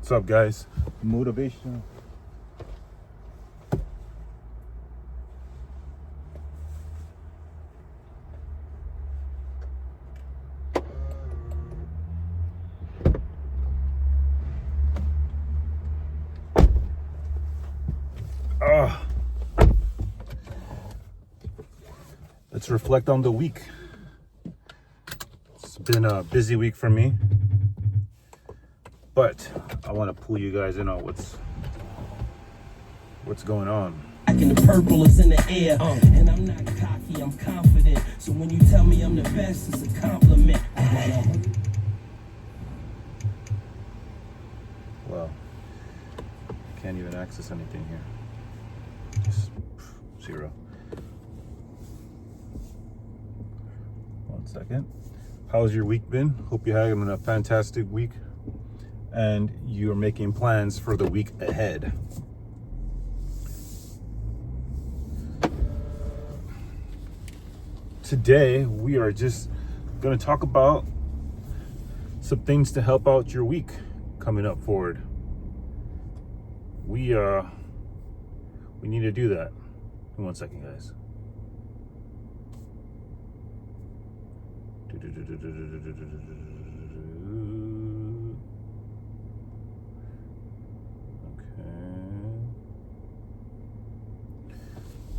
What's up, guys? Motivation. Let's reflect on the week. It's been a busy week for me, but I want to pull you guys in on what's going on. And the purple is in the air, and I'm not cocky, I'm confident. So when you tell me I'm the best, it's a compliment. Well, can't even access anything here. Just zero. 1 second. How's your week been? Hope you're having a fantastic week and you're making plans for the week ahead. Today, we are just going to talk about some things to help out your week coming up forward. We need to do that. In 1 second, guys.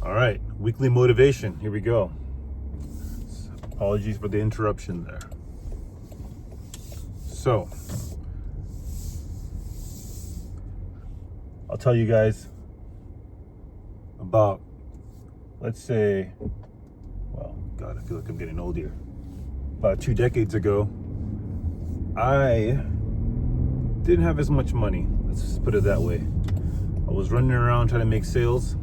All right, weekly motivation. Here we go. Apologies for the interruption there. So, I'll tell you guys about, let's say, well, God, I feel like I'm getting old here. About 2 decades ago, I didn't have as much money. Let's just put it that way. I was running around trying to make sales.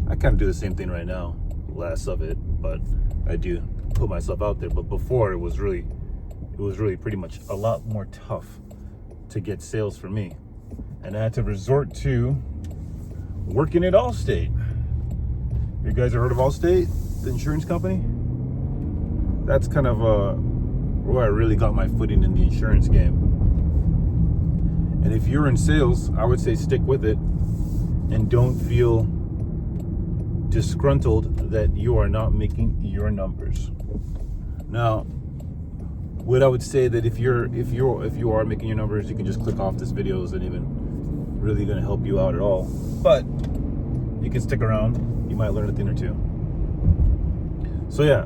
I kind of do the same thing right now, less of it, but I do put myself out there. But before, it was really pretty much a lot more tough to get sales for me. And I had to resort to working at Allstate. You guys have heard of Allstate, the insurance company? That's kind of where I really got my footing in the insurance game. And if you're in sales, I would say stick with it and don't feel disgruntled that you are not making your numbers. Now, what I would say that if you are making your numbers, you can just click off this video. Isn't even really going to help you out at all. But you can stick around. You might learn a thing or two. So yeah,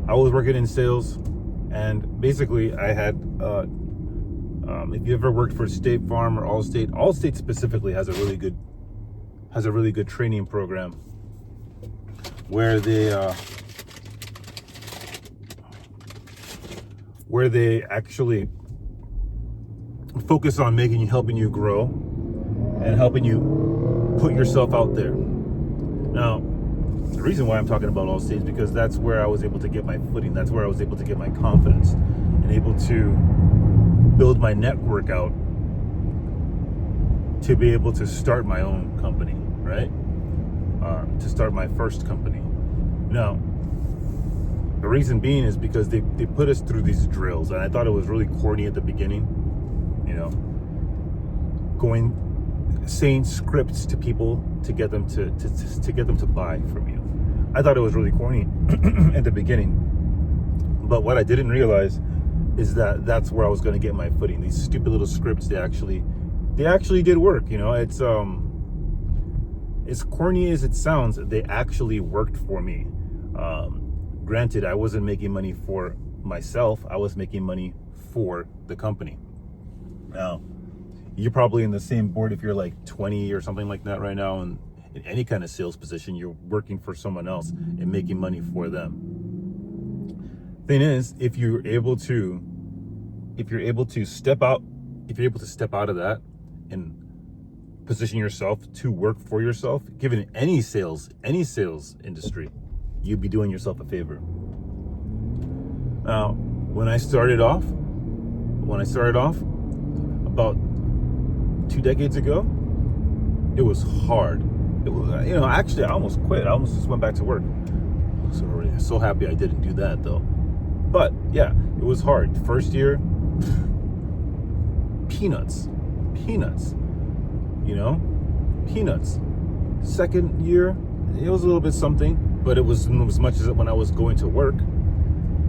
I was working in sales, and basically I had, if you ever worked for State Farm or Allstate specifically has a really good training program where they actually focus on helping you grow and helping you put yourself out there. Now, the reason why I'm talking about Allstate is because that's where I was able to get my footing. That's where I was able to get my confidence and able to build my network out to be able to start my own company, right? To start my first company. Now, the reason being is because they put us through these drills, and I thought it was really corny at the beginning, you know, saying scripts to people to get them to buy from you. I thought it was really corny at the beginning, but what I didn't realize is that that's where I was going to get my footing. These stupid little scripts, they actually did work. You know, it's as corny as it sounds, they actually worked for me. Granted, I wasn't making money for myself. I was making money for the company. Now, you're probably in the same board if you're like 20 or something like that right now, and in any kind of sales position, you're working for someone else and making money for them. Thing is, if you're able to step out of that and position yourself to work for yourself, given any sales industry, you'd be doing yourself a favor. Now, when I started off about 2 decades ago, it was hard. It was, actually, I almost quit. I almost just went back to work. So happy I didn't do that though. But yeah, it was hard. First year, peanuts, you know, peanuts. Second year, it was a little bit something, but it was as much as when I was going to work.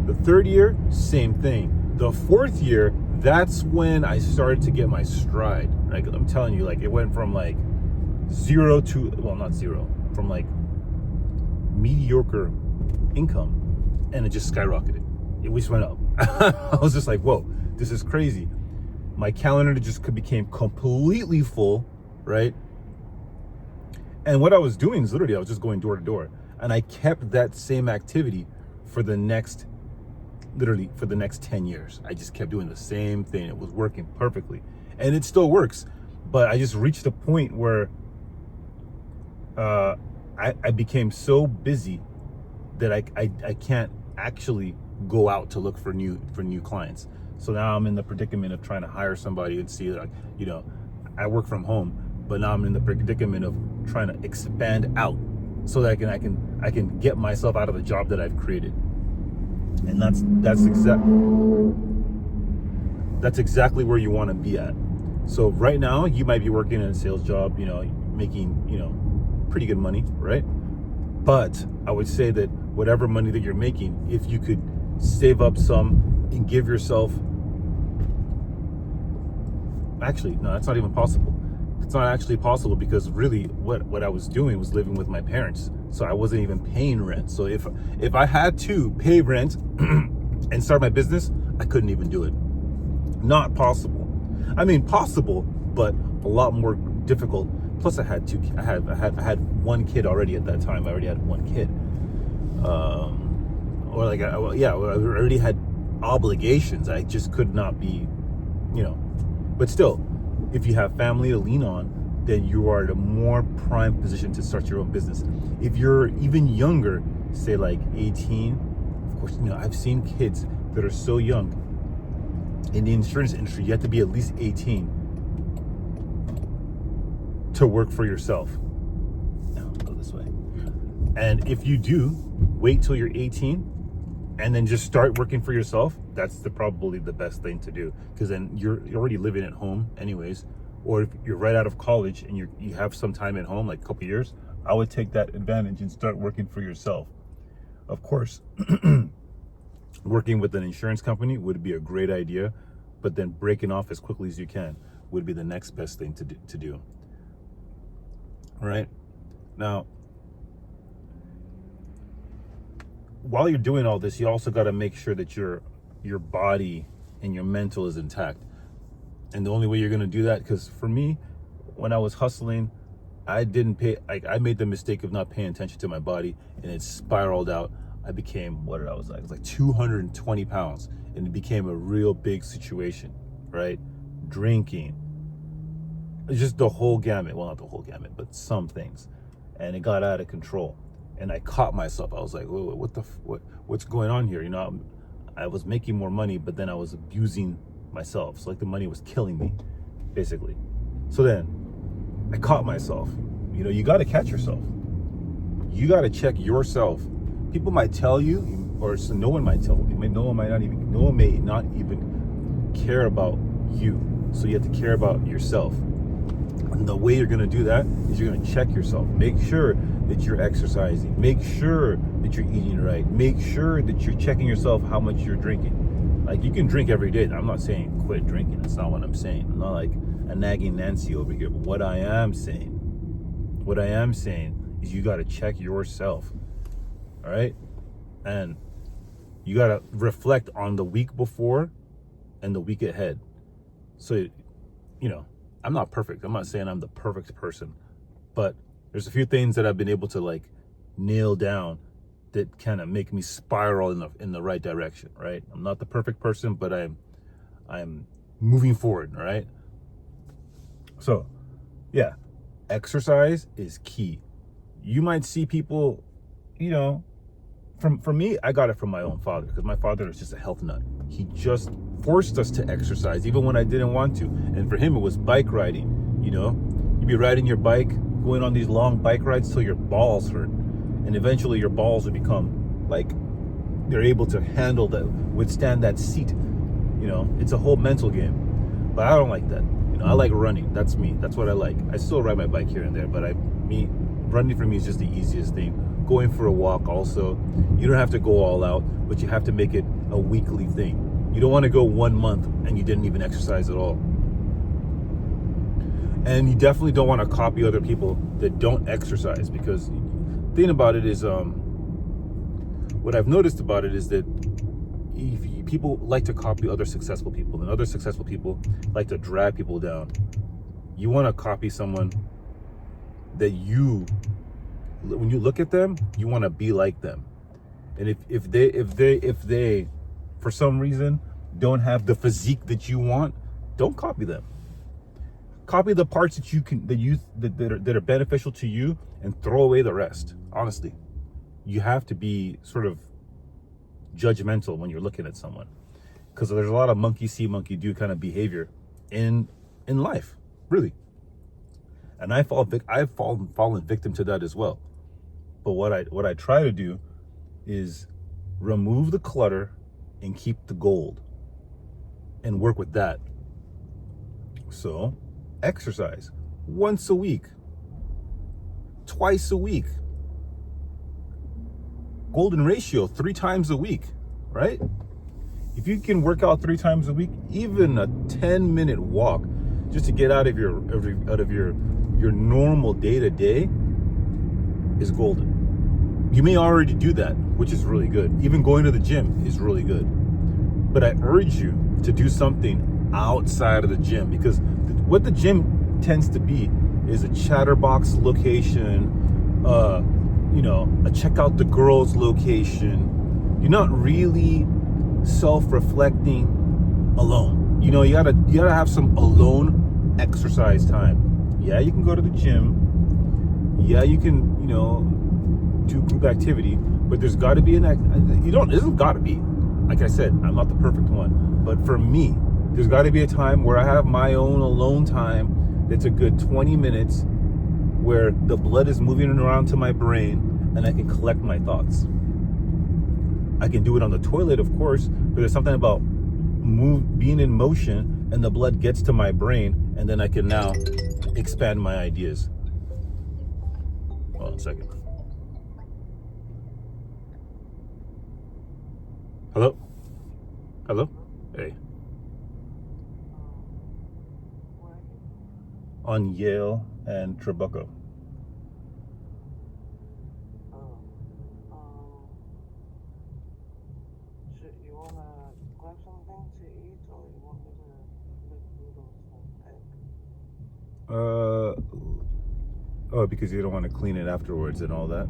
The third year, same thing. The fourth year, that's when I started to get my stride. Like, I'm telling you, like, it went from like zero to, well, not zero, from like mediocre income, and it just skyrocketed. It just went up. I was just like, whoa, this is crazy. My calendar just became completely full, right? And what I was doing is literally, I was just going door to door, and I kept that same activity for the next 10 years. I just kept doing the same thing. It was working perfectly, and it still works. But I just reached a point where I became so busy that I can't actually go out to look for new clients. So now I'm in the predicament of trying to hire somebody and see, like, you know, I work from home, but now I'm in the predicament of trying to expand out so that I can get myself out of the job that I've created. And that's exactly where you want to be at. So right now you might be working in a sales job, you know, making, you know, pretty good money, right? But I would say that whatever money that you're making, if you could save up some and give yourself, actually, no, that's not even possible. It's not actually possible, because really what I was doing was living with my parents. So I wasn't even paying rent. So if I had to pay rent and start my business, I couldn't even do it. Not possible. I mean, possible, but a lot more difficult. Plus I had one kid already at that time. I already had one kid. I already had obligations. I just could not be, you know, but still, if you have family to lean on, then you are in a more prime position to start your own business. If you're even younger, say like 18, of course, you know, I've seen kids that are so young in the insurance industry. You have to be at least 18 to work for yourself. No, go this way. And if you do, wait till you're 18 and then just start working for yourself. That's probably the best thing to do, because then you're already living at home anyways. Or if you're right out of college and you have some time at home, like a couple years, I would take that advantage and start working for yourself. Of course, working with an insurance company would be a great idea, but then breaking off as quickly as you can would be the next best thing to do. All right. Now, while you're doing all this, you also got to make sure that your body and your mental is intact. And the only way you're going to do that, because for me, when I was hustling, I made the mistake of not paying attention to my body, and it spiraled out. I became, what did I was like? I was like 220 pounds, and it became a real big situation, right? Drinking, just the whole gamut. Well, not the whole gamut, but some things. And it got out of control. And I caught myself. I was like, whoa, what's going on here? You know, I was making more money, but then I was abusing myself. So like the money was killing me, basically. So then I caught myself. You know, you got to catch yourself. You got to check yourself. People might tell you, or so no one might tell you. No one may not even care about you. So you have to care about yourself. And the way you're going to do that is you're going to check yourself. Make sure that you're exercising. Make sure that you're eating right. Make sure that you're checking yourself how much you're drinking. Like, you can drink every day. I'm not saying quit drinking. That's not what I'm saying. I'm not like a nagging Nancy over here. But what I am saying is you got to check yourself. All right? And you got to reflect on the week before and the week ahead. So, you know, I'm not perfect. I'm not saying I'm the perfect person, but there's a few things that I've been able to like nail down that kind of make me spiral in the right direction, right? I'm not the perfect person, but I'm moving forward, all right? So, yeah, exercise is key. You might see people, you know, from me, I got it from my own father, because my father is just a health nut. He just forced us to exercise, even when I didn't want to. And for him, it was bike riding, you know? You'd be riding your bike, going on these long bike rides till your balls hurt. And eventually your balls would become like, they're able to withstand that seat. You know, it's a whole mental game. But I don't like that. I like running. That's me. That's what I like. I still ride my bike here and there, but running for me is just the easiest thing. Going for a walk also, you don't have to go all out, but you have to make it a weekly thing. You don't want to go 1 month and you didn't even exercise at all. And you definitely don't want to copy other people that don't exercise, because the thing about it is, what I've noticed about it is that people like to copy other successful people, and other successful people like to drag people down. You want to copy someone that when you look at them, you want to be like them. And if they for some reason don't have the physique that you want, don't copy them. Copy the parts that are beneficial to you, and throw away the rest. Honestly, you have to be sort of judgmental when you're looking at someone, because there's a lot of monkey see, monkey do kind of behavior in life, really. And I've fallen victim to that as well. But what I try to do is remove the clutter and keep the gold, and work with that. So exercise once a week, twice a week. Golden ratio 3 times a week, right? If you can work out 3 times a week, even a 10-minute walk just to get out of your normal day-to-day is golden. You may already do that, which is really good. Even going to the gym is really good. But I urge you to do something outside of the gym, because what the gym tends to be is a chatterbox location, a check out the girls location. You're not really self-reflecting alone. You gotta have some alone exercise time. Yeah, you can go to the gym. Yeah, you can, do group activity, but there's got to be it isn't got to be. Like I said, I'm not the perfect one, but for me, there's got to be a time where I have my own alone time. That's a good 20 minutes where the blood is moving around to my brain, and I can collect my thoughts. I can do it on the toilet, of course, but there's something about being in motion, and the blood gets to my brain, and then I can now expand my ideas. Hold on a second. Hello? Hello? Hey. On Yale and Trabuco. You wanna grab something to eat, or you want me to make noodles and egg? Oh, because you don't want to clean it afterwards and all that.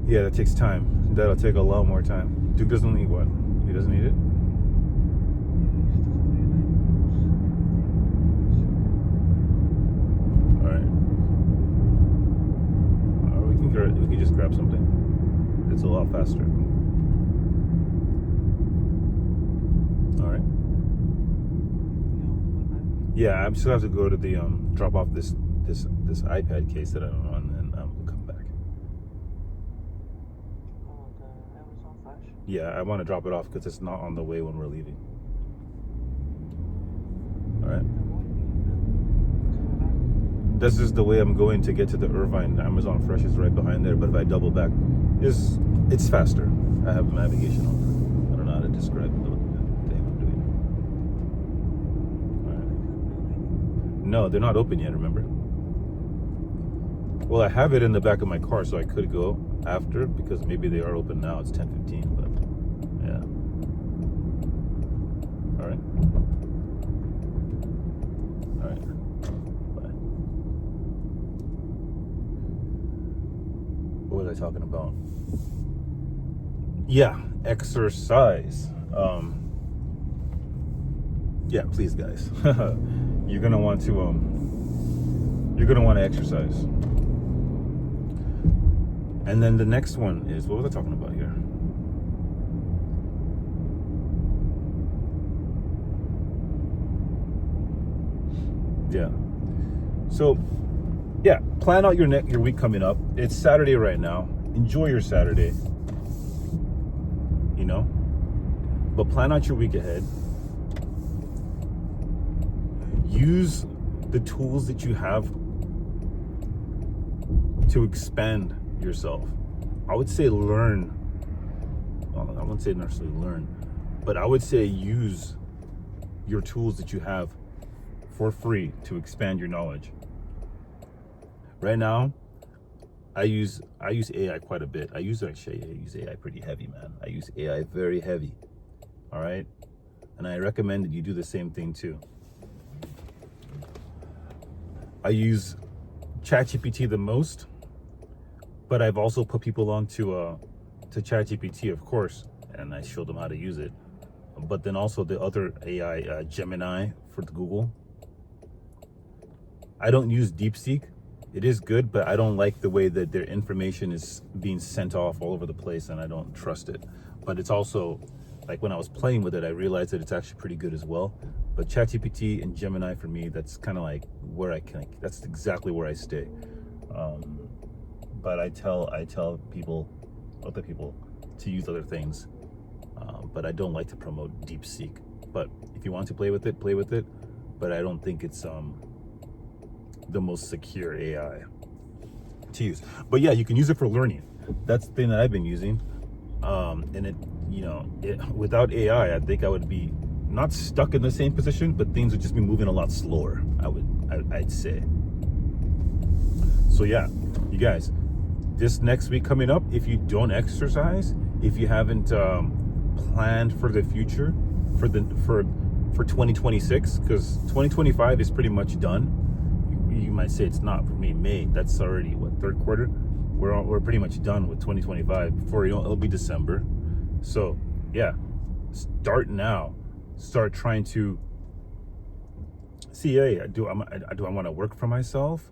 Yeah, that takes time. That'll take a lot more time. Duke doesn't need one. He doesn't need it? We can just grab something. It's a lot faster. All right. Yeah, I still have to go to the drop off this iPad case that I'm on, and we'll come back. The Amazon Flash? Yeah, I want to drop it off because it's not on the way when we're leaving. All right. This is the way I'm going to get to the Irvine. Amazon Fresh is right behind there, but if I double back, it's faster. I have navigation on. I don't know how to describe the thing I'm doing. All right. No, they're not open yet, remember? Well, I have it in the back of my car, so I could go after, because maybe they are open now. It's 10:15, but yeah. All right. All right. What was I talking about? Yeah, exercise. Yeah, please, guys. You're gonna want to exercise. And then the next one is, what was I talking about here? Yeah. So, yeah, plan out your week coming up. It's Saturday right now. Enjoy your Saturday. But plan out your week ahead. use the tools that you have to expand yourself. I would say learn. Well, I wouldn't say necessarily learn, but I would say use your tools that you have for free to expand your knowledge. Right now, I use AI quite a bit. I use AI pretty heavy, man. I use AI very heavy. All right, and I recommend that you do the same thing too. I use ChatGPT the most, but I've also put people on to ChatGPT, of course, and I showed them how to use it. But then also the other AI, Gemini for Google. I don't use DeepSeek. It is good, but I don't like the way that their information is being sent off all over the place, and I don't trust it. But it's also, like when I was playing with it, I realized that it's actually pretty good as well. But ChatGPT and Gemini for me, that's kind of like where that's exactly where I stay. But I tell other people to use other things. But I don't like to promote DeepSeek. But if you want to play with it, play with it. But I don't think it's the most secure AI to use. But yeah, you can use it for learning. That's the thing that I've been using. And without AI, I think I would be not stuck in the same position, but things would just be moving a lot slower. I'd say. So yeah, you guys, this next week coming up, if you don't exercise, if you haven't planned for the future, for 2026, because 2025 is pretty much done. You might say it's not for me. May, that's already what, third quarter. We're pretty much done with 2025. Before you know, it'll be December. So yeah, start now. Start trying to see. Hey, do I want to work for myself?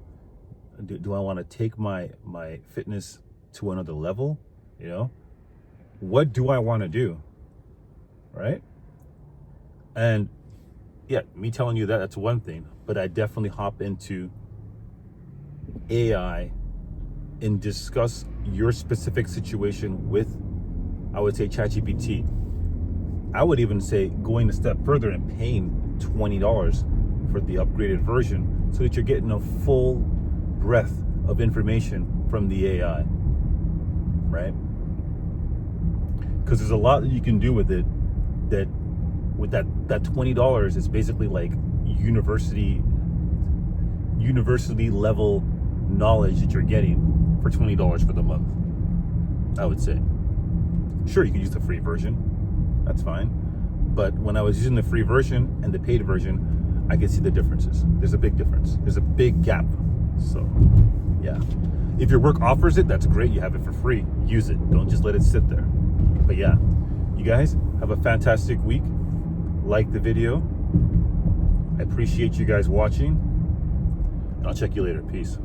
Do I want to take my fitness to another level? You know, what do I want to do? Right? And yeah, me telling you that's one thing, but I definitely hop into AI and discuss your specific situation with, I would say, ChatGPT. I would even say going a step further and paying $20 for the upgraded version so that you're getting a full breadth of information from the AI, right? Because there's a lot that you can do with it that with that $20 is basically like university level knowledge that you're getting for $20 for the month. I would say. Sure, you can use the free version. That's fine. But when I was using the free version and the paid version, I could see the differences. There's a big difference. There's a big gap. So, yeah. If your work offers it, that's great. You have it for free. Use it. Don't just let it sit there. But yeah, you guys have a fantastic week. Like the video. I appreciate you guys watching. And I'll check you later. Peace.